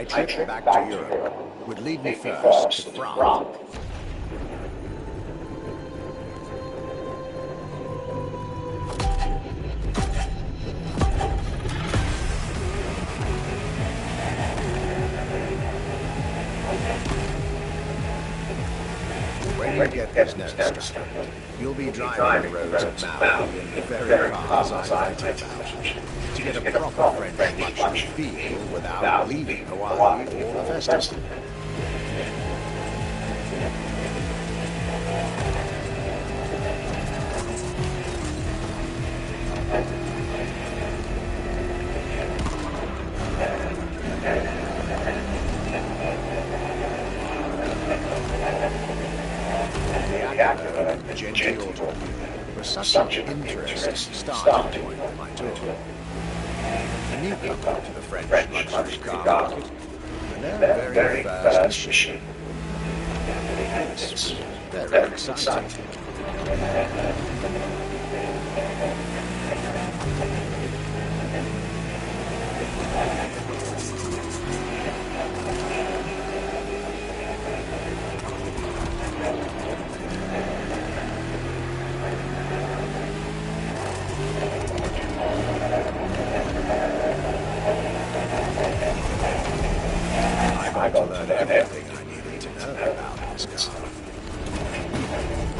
My trip back to Europe would lead me first to France. When you get these notes stuck, you'll be driving the roads of Maui in very cars I tip out to get a proper French luxury feel without leaving Hawaii for the festival. The Genji automobile was such an interesting starting point for my tour. A newcomer to the French luxury car market, and their very first mission. It's very exciting. I got to learn everything I needed to know about this car.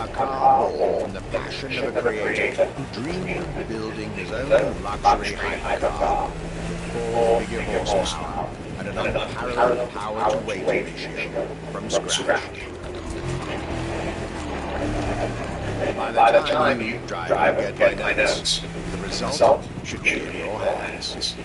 A car born from the passion of a creator who dreamed of building his own luxury hypercar with 4 figure horsepower and an unparalleled power-to-weight ratio from scratch. By the time you drive and get my notes, the result should be in your hands.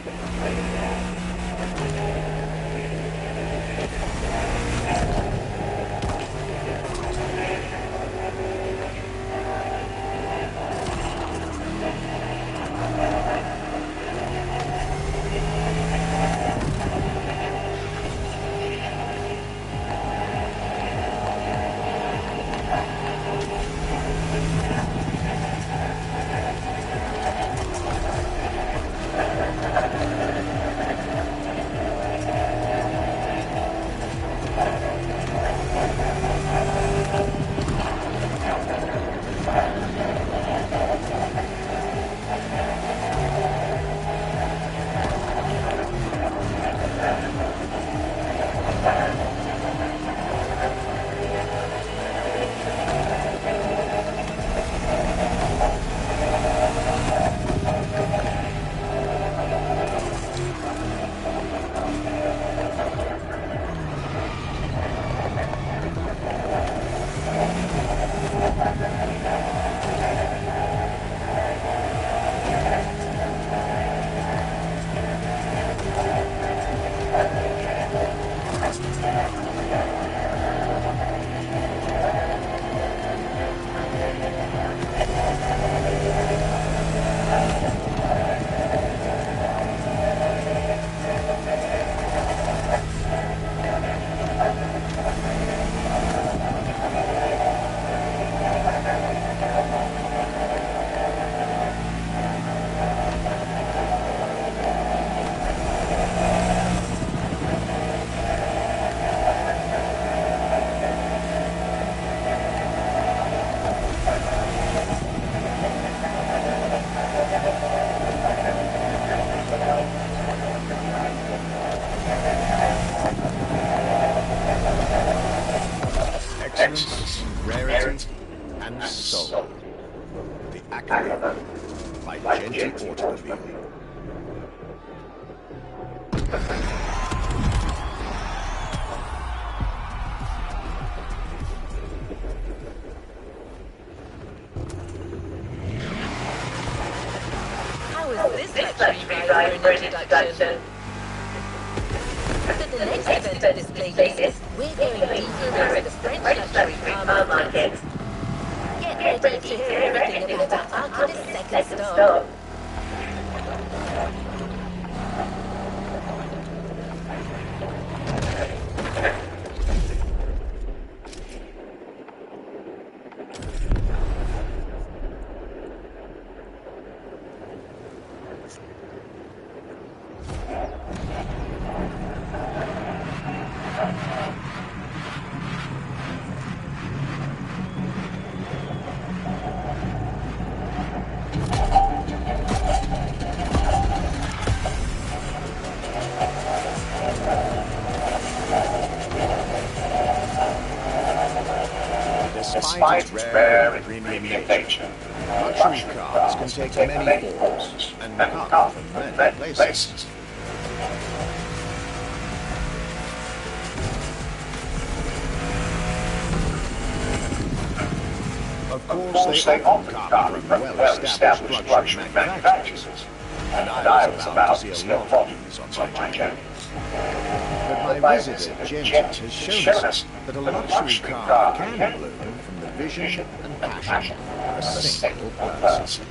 Excellence, rarity, and soul. The Acura by Genji Automobile. How is this luxury ride for an introduction? For the next event of this playlist, we're going deeper into the French luxury car market. Get ready to hear everything about our Archivist second stop. despite its rare and premium nature, luxury cars can take many forms and come from many places. Of course, they often come from well-established luxury manufacturers, and I was about to see a lot of these on my journey. But my visit at Jensen's has shown us that a luxury car can bloom from the vision and passion of a single person.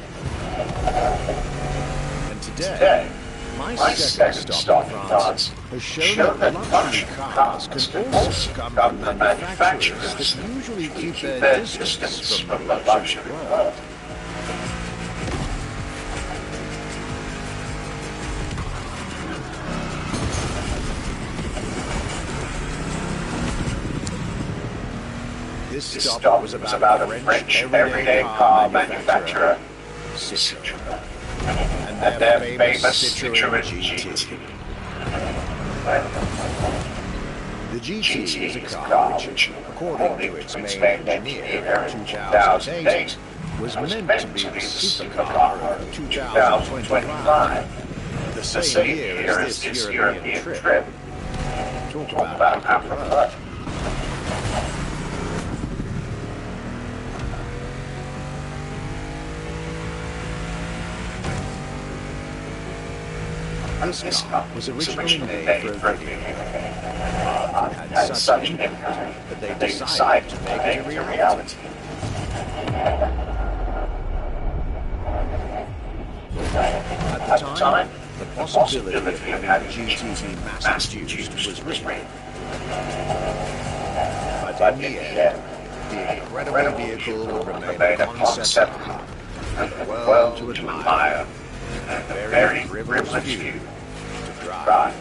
And today, my second stop in France has shown that luxury cars can also come from manufacturers that usually keep their distance from the luxury world. This stop was about a French everyday car manufacturer, Citroën, and their famous Citroën GT. The GT is a car which, according to its main engineer in 2008, was meant to be the supercar of 2025, the same year as this European trip. Talk about half a foot. This car was originally made for a video game, and had such an impact that they decided to make it a reality. At the time, the possibility of having the GT mass-produced was real. But in the end, the incredible vehicle would remain a concept car, and the world to admire, and a very privileged few to drive.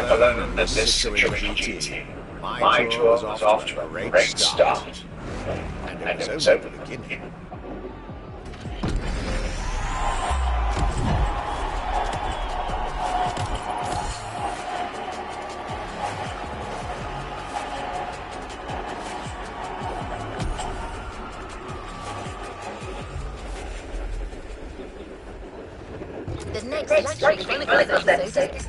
Alone than this Citroën GT, my tour was off to a great start, and it was only the beginning. The next Luxury Chronicles episode is...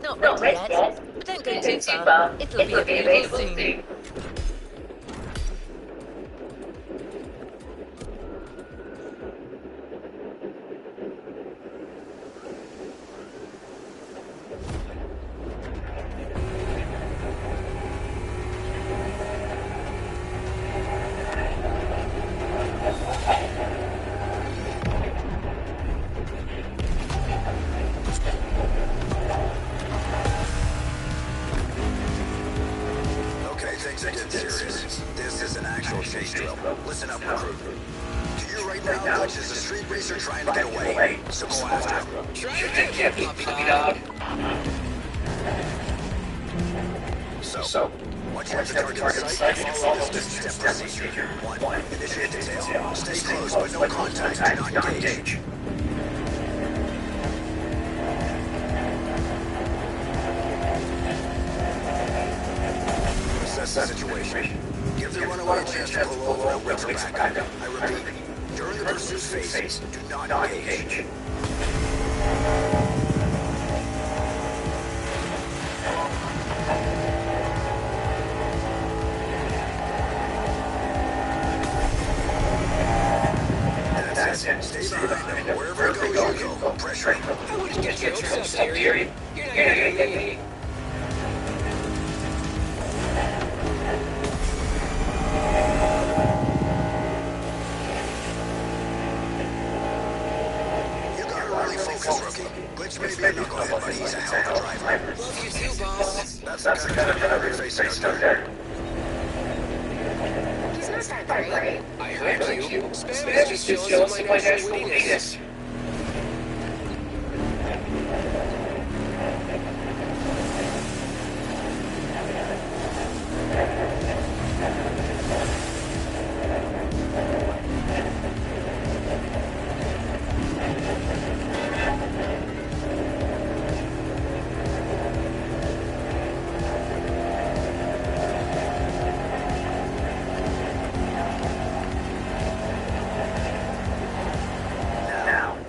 Not ready yet, but don't go too far. It'll be available soon. This is an actual chase drill. Listen up, recruit. To you right now, Dutch is a street racer trying to get away. So go after him. Try to get me, puppy dog. So, Once you have the target in sight, follow this step procedure. 1. Initiate detail. Stay close, but no contact. Do not engage. Assess the situation. Give the runaway a chance to pull over and whip her back up. I repeat, during the pursuit phase, do not engage. That's it. Stay behind him. Wherever it goes, you go. Pressure. I wouldn't get your hopes up, Terry. You're not gonna get me. You gotta really focus, rookie. Glitch may be a knucklehead, but he's a hell of a driver. Love you too, boss. That's the kind of driver you're facing out there. He's not that great. I heard you. Spam is just jealous of my natural wittiness.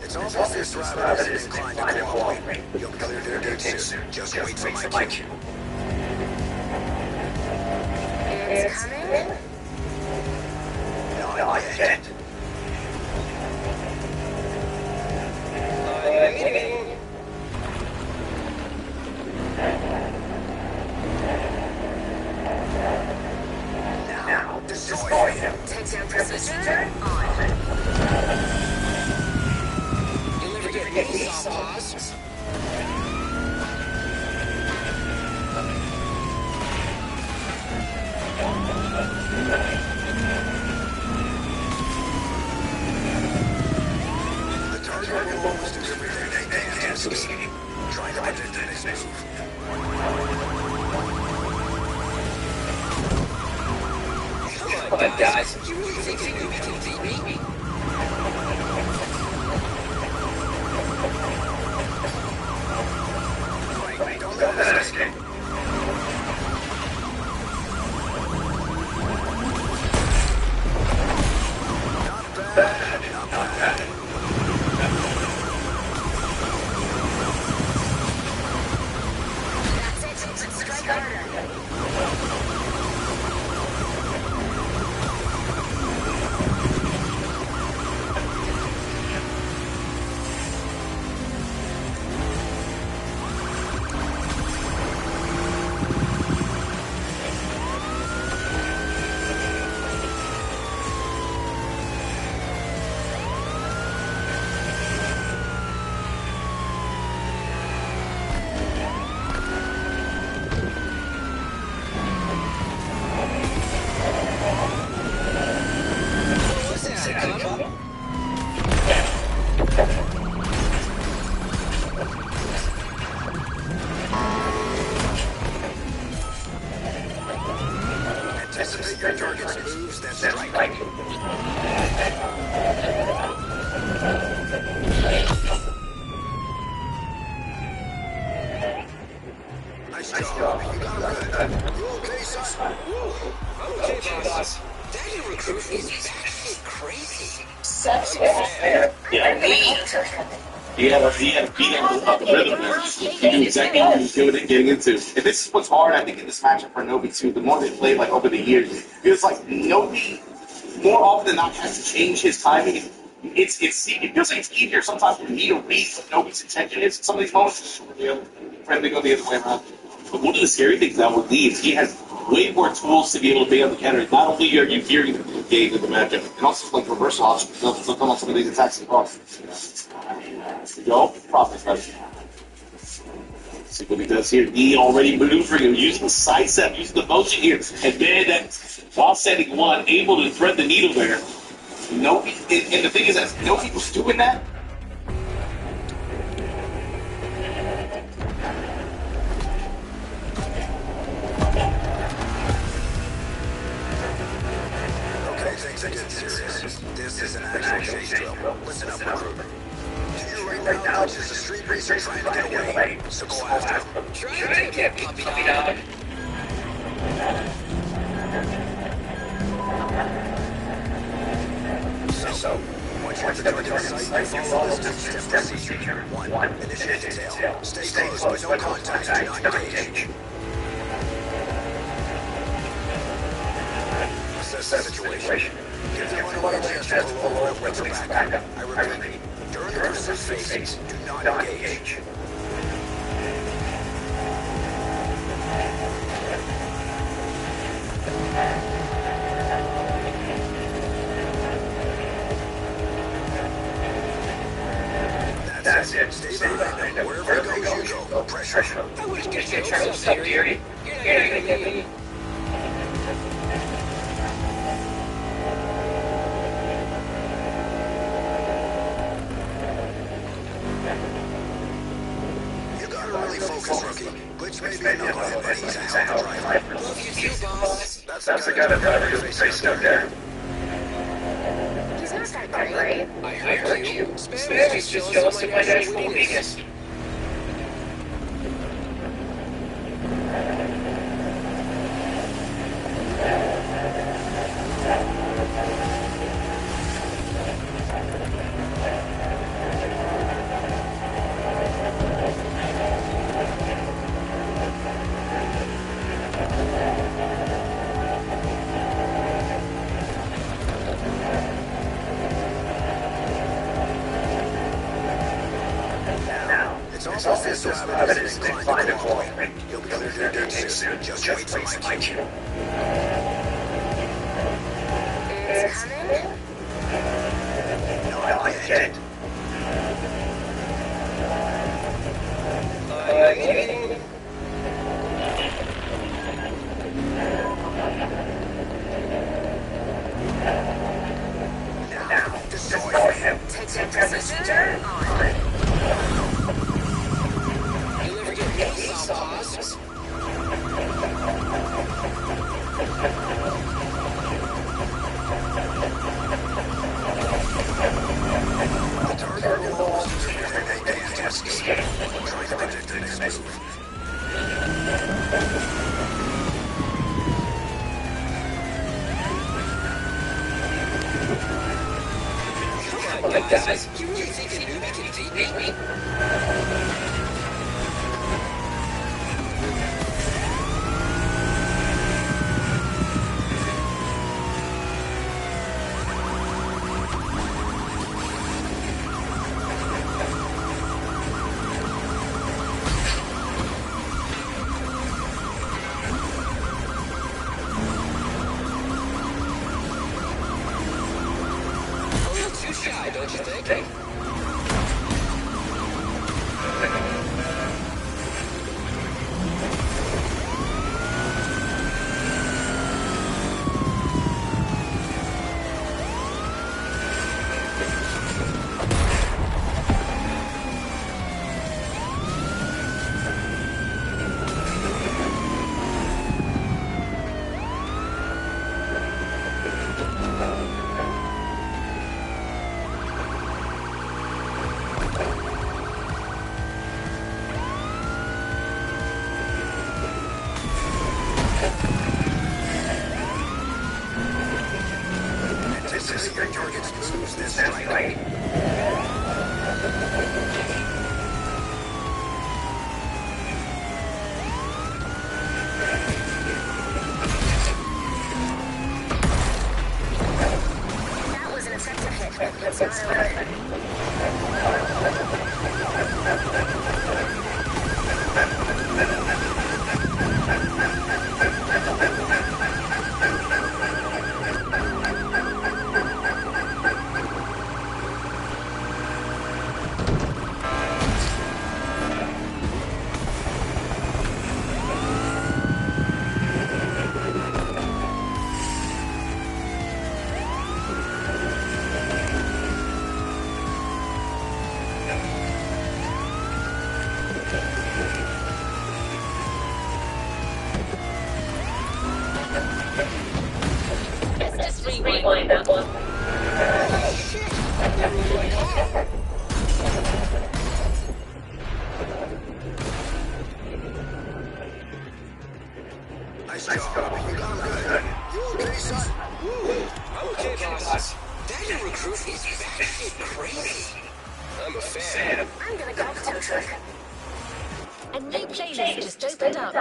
It's almost this driver is inclined to cooperate. You'll be cleared to engage soon. Just wait for my cue. It's coming? Not yet. Now, destroy him. Take down procedure on. You'll never get me, soft paws. The target will always do everything they can to escape. Try to predict the next move. Come on, guys. You really think you can beat me? Wait, don't let this escape. Not bad, not bad. That's it. Let's strike harder. What's that, combo? Anticipate your target's moves, then strike. Nice job. You got him good. You okay, son? Okay, boss. That new recruit is batshit crazy. He had a beat on the rhythm there. He knew exactly what he was doing and getting into. And this is what's hard, I think, in this matchup for Nobi too. The more they play like over the years, it's like Nobi more often than not has to change his timing. It feels like it's easier sometimes for me to read what Nobi's intention is. Some of these moments, for him to go the other way around. But one of the scary things now with Lee is he has way more tools to be able to be on the counter. Not only are you hearing the game in the matchup, and also like reversal options. They'll come on some of these attacks and cross. Go, profit, right? See what he does here. Lee already maneuvering him, using the sidestep, using the motion here. And man, that while setting one, able to thread the needle there. And the thing is that Nobi was doing that. serious. This is an actual chase drill. Listen up, recruit. To you right now, Dutch is a street racer trying to get away. So go after him. Try to get puppy dog. So, once you have the target in sight, you follow this two-step procedure. 1. Initiate detail. Stay close, but no contact. Do not engage. Assess the situation. Give them runaway chance to pull over with your backup. I repeat, during the pursuit phase, do not engage. That's it. Stay behind them. Wherever it goes, you go. Pressure. I wouldn't get your trust up, dearie. You're not gonna get me. You gotta really focus, rookie. Glitch may be a knucklehead, but he's a hell of a driver. Love you too, boss. That's the kind of driver you face stuck there. He's not that great. I heard you. Spam is just jealous of my natural weakness. It's all this evidence is inclined to call me. You'll be clear to your date soon. Just wait for my cue. It's coming? Not yet. Now, destroy him. Take procedure on. You'll never get me, boss. The target will almost everything they can to escape. Try to predict the next move. Come on, guys. You really think a newbie can beat me? A little too shy, don't you think? Anticipate your target's moves this right. That was an effective hit. It's not over. Nice job. You got him good. You okay, son? Woo! I'm okay, boss. That new recruit is batshit crazy. I'm a fan. I'm gonna go tow truck. A new playlist just opened up.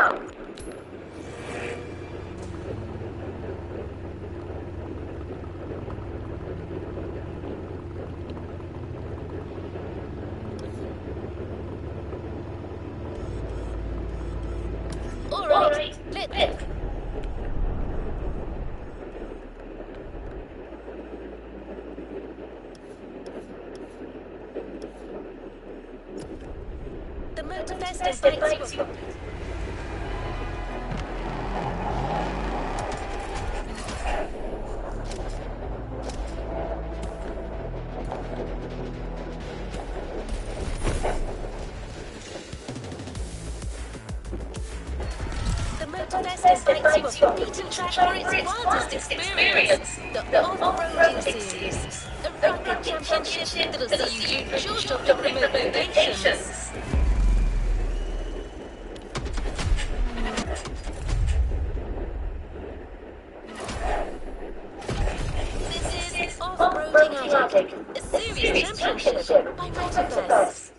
Alright, let's... The Motorfest invites you. The Motorfest invites you a beaten track for its wildest experience. The Off-Roading Series. A rugged championship that'll see you short of the remote locations. This is Off-Roading Attic, a series championship by Motorfest.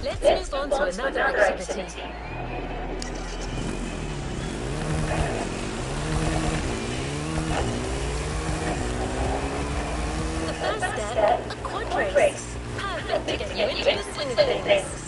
Let's move on to another activity. The first step, a quad race. Perfect to get you into the swing of things.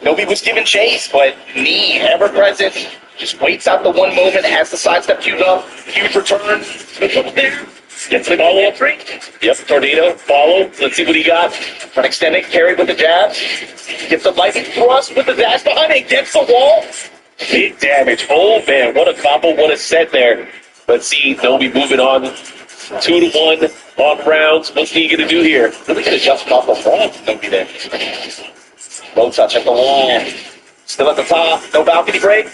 Nobody was given chase, but me, ever present, just waits out the one moment, has to sidestep queued up, huge return, Smith up there, gets the ball entry. Yep, tornado, follow, let's see what he got. An extended carry with the jab, gets the lightning thrust with the dash behind it, gets the wall. Big damage. Oh man, what a combo, what a set there. Let's see, Nobi moving on 2-1 on rounds. What's he gonna do here? Really gonna jump off the front, Nobi there. Low touch at the wall. Still at the top. No balcony break.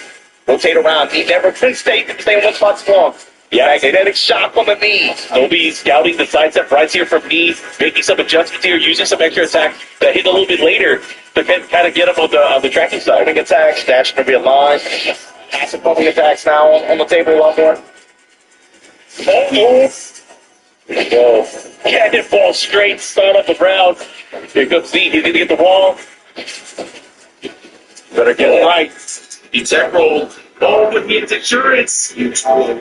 Rotate around. He never can stay in one spot too long. Yeah, magnetic shock on the knee. Nobi scouting the sidestep right here from knee, making some adjustments here, using some extra attack that hit a little bit later to kind of get him on the tracking side. Big attacks, dash to be aligned. Passive bumping attacks now on the table a lot more. Oh, there we go. Cannonball straight, start up the round. Here comes Z. He's going to get the wall. Better get it right. The tech roll. Oh, with the insurance. Huge roll.